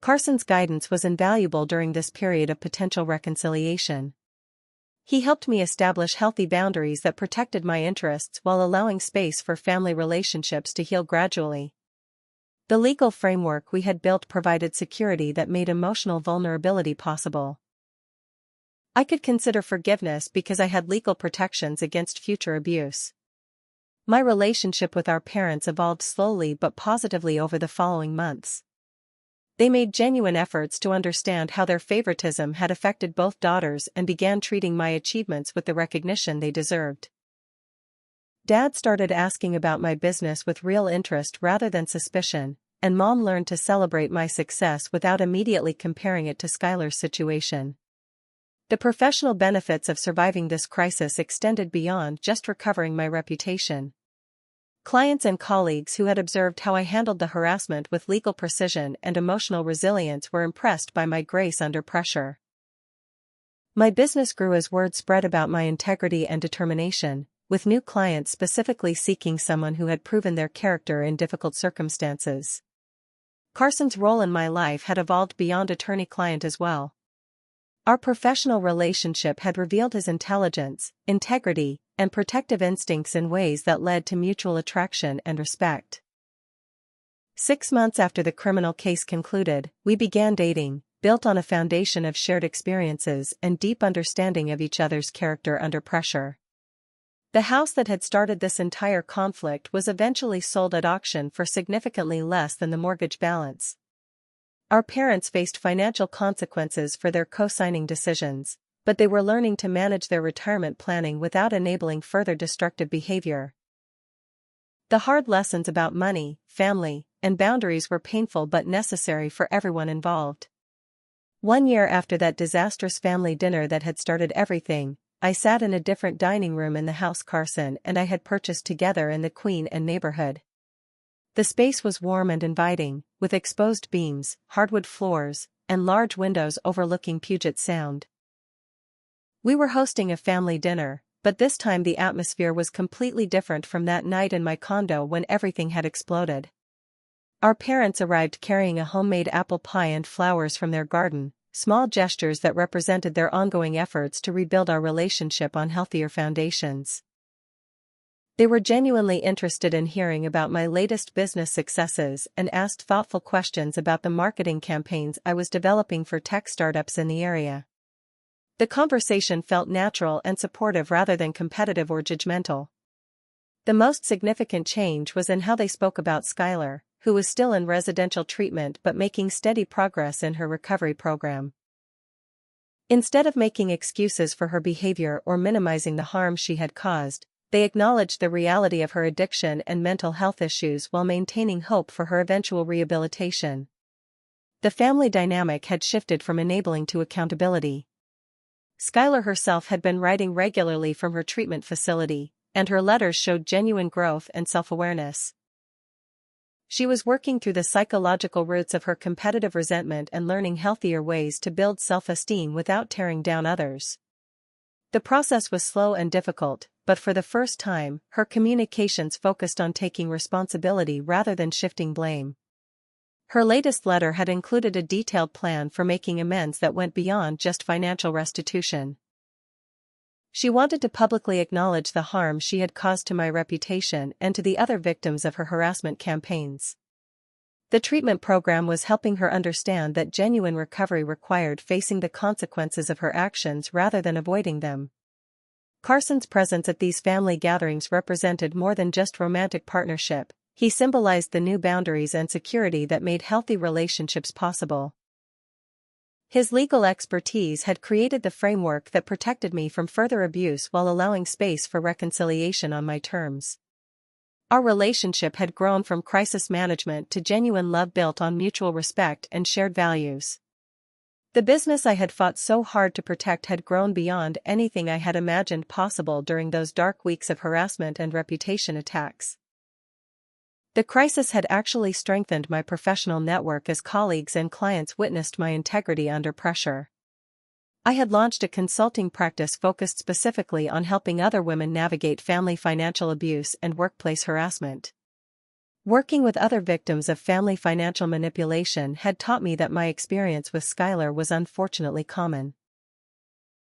Carson's guidance was invaluable during this period of potential reconciliation. He helped me establish healthy boundaries that protected my interests while allowing space for family relationships to heal gradually. The legal framework we had built provided security that made emotional vulnerability possible. I could consider forgiveness because I had legal protections against future abuse. My relationship with our parents evolved slowly but positively over the following months. They made genuine efforts to understand how their favoritism had affected both daughters and began treating my achievements with the recognition they deserved. Dad started asking about my business with real interest rather than suspicion, and Mom learned to celebrate my success without immediately comparing it to Skylar's situation. The professional benefits of surviving this crisis extended beyond just recovering my reputation. Clients and colleagues who had observed how I handled the harassment with legal precision and emotional resilience were impressed by my grace under pressure. My business grew as word spread about my integrity and determination, with new clients specifically seeking someone who had proven their character in difficult circumstances. Carson's role in my life had evolved beyond attorney-client as well. Our professional relationship had revealed his intelligence, integrity, and protective instincts in ways that led to mutual attraction and respect. 6 months after the criminal case concluded, we began dating, built on a foundation of shared experiences and deep understanding of each other's character under pressure. The house that had started this entire conflict was eventually sold at auction for significantly less than the mortgage balance. Our parents faced financial consequences for their co-signing decisions, but they were learning to manage their retirement planning without enabling further destructive behavior. The hard lessons about money, family, and boundaries were painful but necessary for everyone involved. 1 year after that disastrous family dinner that had started everything, I sat in a different dining room in the house Carson and I had purchased together in the Queen and neighborhood. The space was warm and inviting, with exposed beams, hardwood floors, and large windows overlooking Puget Sound. We were hosting a family dinner, but this time the atmosphere was completely different from that night in my condo when everything had exploded. Our parents arrived carrying a homemade apple pie and flowers from their garden, small gestures that represented their ongoing efforts to rebuild our relationship on healthier foundations. They were genuinely interested in hearing about my latest business successes and asked thoughtful questions about the marketing campaigns I was developing for tech startups in the area. The conversation felt natural and supportive rather than competitive or judgmental. The most significant change was in how they spoke about Skylar, who was still in residential treatment but making steady progress in her recovery program. Instead of making excuses for her behavior or minimizing the harm she had caused, they acknowledged the reality of her addiction and mental health issues while maintaining hope for her eventual rehabilitation. The family dynamic had shifted from enabling to accountability. Skylar herself had been writing regularly from her treatment facility, and her letters showed genuine growth and self-awareness. She was working through the psychological roots of her competitive resentment and learning healthier ways to build self-esteem without tearing down others. The process was slow and difficult, but for the first time, her communications focused on taking responsibility rather than shifting blame. Her latest letter had included a detailed plan for making amends that went beyond just financial restitution. She wanted to publicly acknowledge the harm she had caused to my reputation and to the other victims of her harassment campaigns. The treatment program was helping her understand that genuine recovery required facing the consequences of her actions rather than avoiding them. Carson's presence at these family gatherings represented more than just romantic partnership. He symbolized the new boundaries and security that made healthy relationships possible. His legal expertise had created the framework that protected me from further abuse while allowing space for reconciliation on my terms. Our relationship had grown from crisis management to genuine love built on mutual respect and shared values. The business I had fought so hard to protect had grown beyond anything I had imagined possible during those dark weeks of harassment and reputation attacks. The crisis had actually strengthened my professional network as colleagues and clients witnessed my integrity under pressure. I had launched a consulting practice focused specifically on helping other women navigate family financial abuse and workplace harassment. Working with other victims of family financial manipulation had taught me that my experience with Skylar was unfortunately common.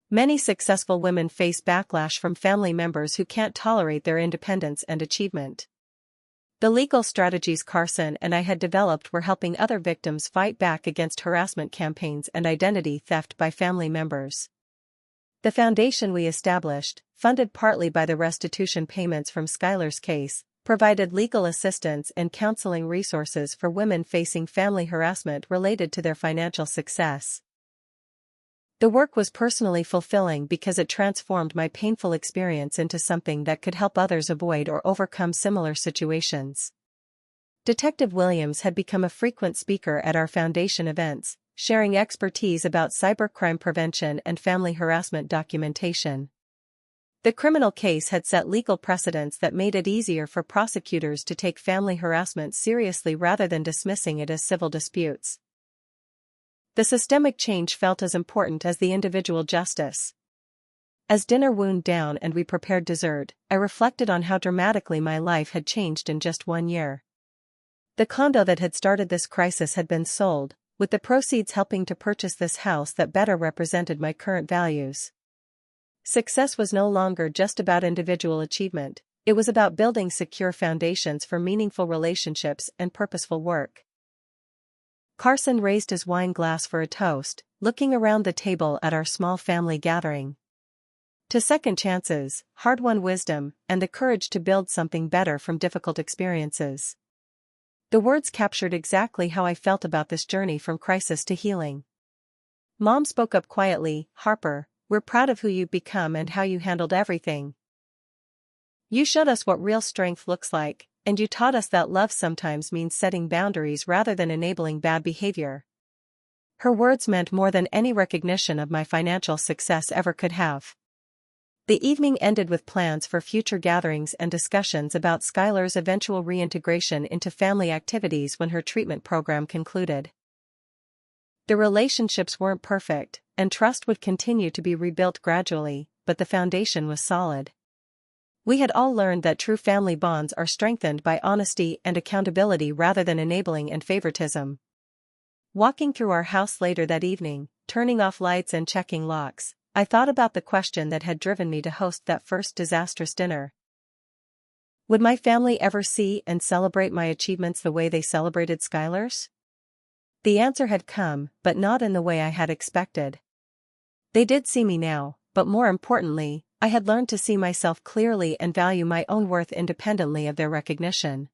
Many successful women face backlash from family members who can't tolerate their independence and achievement. The legal strategies Carson and I had developed were helping other victims fight back against harassment campaigns and identity theft by family members. The foundation we established, funded partly by the restitution payments from Skylar's case, provided legal assistance and counseling resources for women facing family harassment related to their financial success. The work was personally fulfilling because it transformed my painful experience into something that could help others avoid or overcome similar situations. Detective Williams had become a frequent speaker at our foundation events, sharing expertise about cybercrime prevention and family harassment documentation. The criminal case had set legal precedents that made it easier for prosecutors to take family harassment seriously rather than dismissing it as civil disputes. The systemic change felt as important as the individual justice. As dinner wound down and we prepared dessert, I reflected on how dramatically my life had changed in just 1 year. The condo that had started this crisis had been sold, with the proceeds helping to purchase this house that better represented my current values. Success was no longer just about individual achievement, it was about building secure foundations for meaningful relationships and purposeful work. Carson raised his wine glass for a toast, looking around the table at our small family gathering. To second chances, hard-won wisdom, and the courage to build something better from difficult experiences. The words captured exactly how I felt about this journey from crisis to healing. Mom spoke up quietly, "Harper, we're proud of who you've become and how you handled everything. You showed us what real strength looks like, and you taught us that love sometimes means setting boundaries rather than enabling bad behavior." Her words meant more than any recognition of my financial success ever could have. The evening ended with plans for future gatherings and discussions about Skylar's eventual reintegration into family activities when her treatment program concluded. The relationships weren't perfect, and trust would continue to be rebuilt gradually, but the foundation was solid. We had all learned that true family bonds are strengthened by honesty and accountability rather than enabling and favoritism. Walking through our house later that evening, turning off lights and checking locks, I thought about the question that had driven me to host that first disastrous dinner. Would my family ever see and celebrate my achievements the way they celebrated Skylar's? The answer had come, but not in the way I had expected. They did see me now, but more importantly, I had learned to see myself clearly and value my own worth independently of their recognition.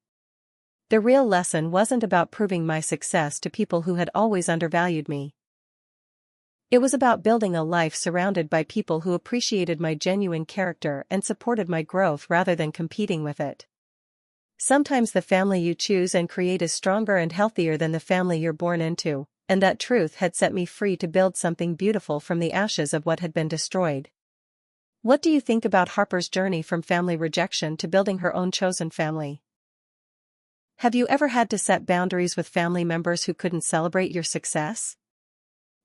The real lesson wasn't about proving my success to people who had always undervalued me. It was about building a life surrounded by people who appreciated my genuine character and supported my growth rather than competing with it. Sometimes the family you choose and create is stronger and healthier than the family you're born into, and that truth had set me free to build something beautiful from the ashes of what had been destroyed. What do you think about Harper's journey from family rejection to building her own chosen family? Have you ever had to set boundaries with family members who couldn't celebrate your success?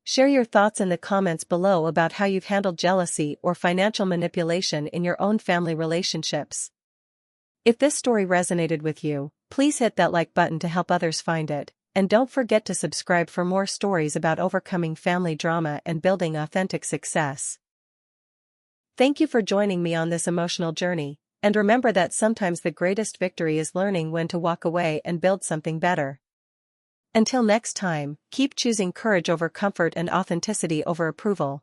Share your thoughts in the comments below about how you've handled jealousy or financial manipulation in your own family relationships. If this story resonated with you, please hit that like button to help others find it, and don't forget to subscribe for more stories about overcoming family drama and building authentic success. Thank you for joining me on this emotional journey, and remember that sometimes the greatest victory is learning when to walk away and build something better. Until next time, keep choosing courage over comfort and authenticity over approval.